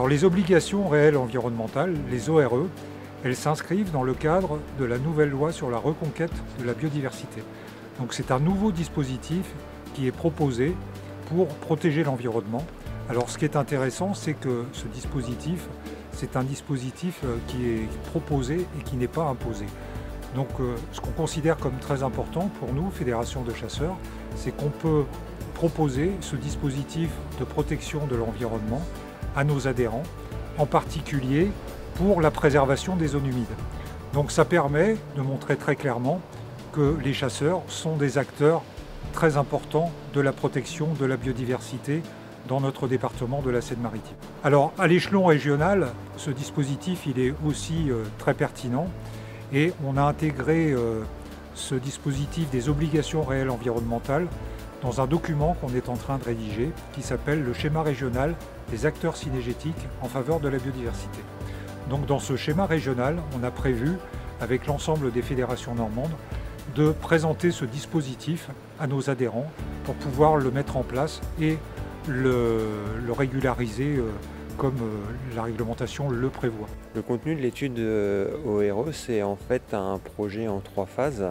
les obligations réelles environnementales, les ORE, elles s'inscrivent dans le cadre de la nouvelle loi sur la reconquête de la biodiversité. Donc c'est un nouveau dispositif qui est proposé pour protéger l'environnement. Alors ce qui est intéressant, c'est que ce dispositif, c'est un dispositif qui est proposé et qui n'est pas imposé. Donc ce qu'on considère comme très important pour nous, Fédération de chasseurs, c'est qu'on peut proposer ce dispositif de protection de l'environnement à nos adhérents, en particulier pour la préservation des zones humides. Donc ça permet de montrer très clairement que les chasseurs sont des acteurs très importants de la protection de la biodiversité dans notre département de la Seine-Maritime. Alors à l'échelon régional, ce dispositif il est aussi très pertinent et on a intégré ce dispositif des obligations réelles environnementales dans un document qu'on est en train de rédiger qui s'appelle le schéma régional des acteurs synégétiques en faveur de la biodiversité. Donc dans ce schéma régional, on a prévu, avec l'ensemble des fédérations normandes, de présenter ce dispositif à nos adhérents pour pouvoir le mettre en place et le régulariser comme la réglementation le prévoit. Le contenu de l'étude ORE, c'est en fait un projet en 3 phases.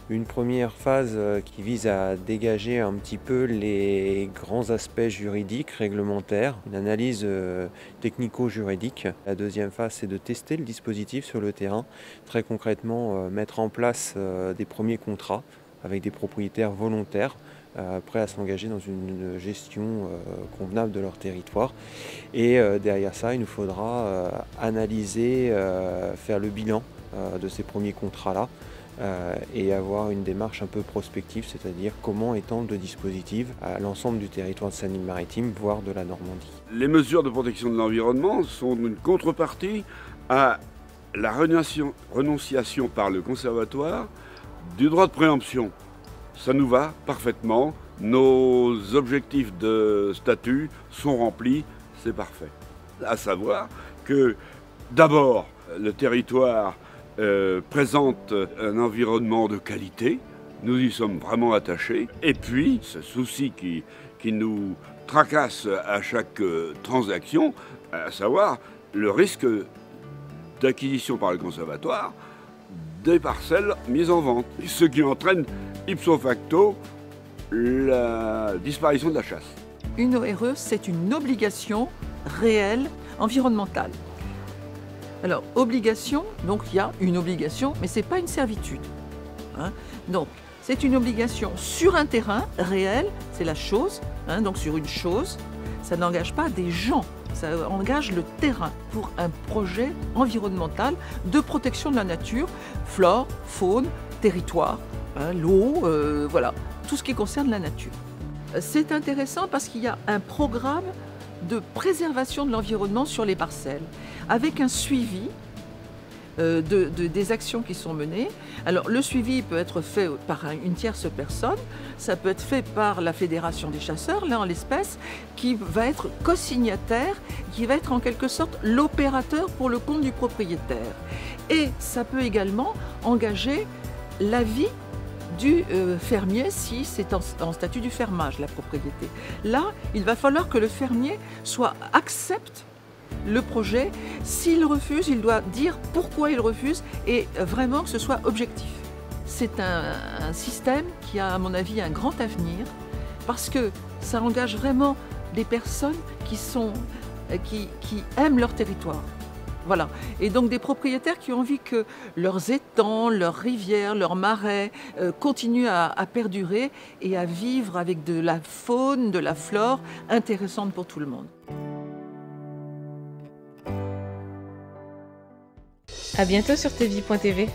Une première phase qui vise à dégager un petit peu les grands aspects juridiques, réglementaires, une analyse technico-juridique. La deuxième phase, c'est de tester le dispositif sur le terrain, très concrètement mettre en place des premiers contrats avec des propriétaires volontaires prêts à s'engager dans une gestion convenable de leur territoire. Et derrière ça, il nous faudra analyser, faire le bilan de ces premiers contrats-là, et avoir une démarche un peu prospective, c'est-à-dire comment étendre le dispositif à l'ensemble du territoire de Seine-Maritime, voire de la Normandie. Les mesures de protection de l'environnement sont une contrepartie à la renonciation par le conservatoire du droit de préemption. Ça nous va parfaitement, nos objectifs de statut sont remplis, c'est parfait. À savoir que d'abord, le territoire présente un environnement de qualité, nous y sommes vraiment attachés. Et puis, ce souci qui nous tracasse à chaque transaction, à savoir le risque d'acquisition par le conservatoire des parcelles mises en vente, ce qui entraîne ipso facto la disparition de la chasse. Une ORE, c'est une obligation réelle environnementale. Alors, obligation, donc il y a une obligation, mais ce n'est pas une servitude. Donc, c'est une obligation sur un terrain réel, c'est la chose, donc sur une chose, ça n'engage pas des gens, ça engage le terrain pour un projet environnemental de protection de la nature, flore, faune, territoire, l'eau, voilà, tout ce qui concerne la nature. C'est intéressant parce qu'il y a un programme de préservation de l'environnement sur les parcelles, avec un suivi des actions qui sont menées. Alors le suivi peut être fait par une tierce personne, ça peut être fait par la Fédération des chasseurs, là en l'espèce, qui va être co-signataire, qui va être en quelque sorte l'opérateur pour le compte du propriétaire. Et ça peut également engager l'avis du fermier si c'est en statut du fermage, la propriété. Là, il va falloir que le fermier accepte le projet. S'il refuse, il doit dire pourquoi il refuse et vraiment que ce soit objectif. C'est un système qui a, à mon avis, un grand avenir parce que ça engage vraiment des personnes qui aiment leur territoire. Voilà. Et donc des propriétaires qui ont envie que leurs étangs, leurs rivières, leurs marais continuent à perdurer et à vivre avec de la faune, de la flore intéressante pour tout le monde. À bientôt sur tvie.tv.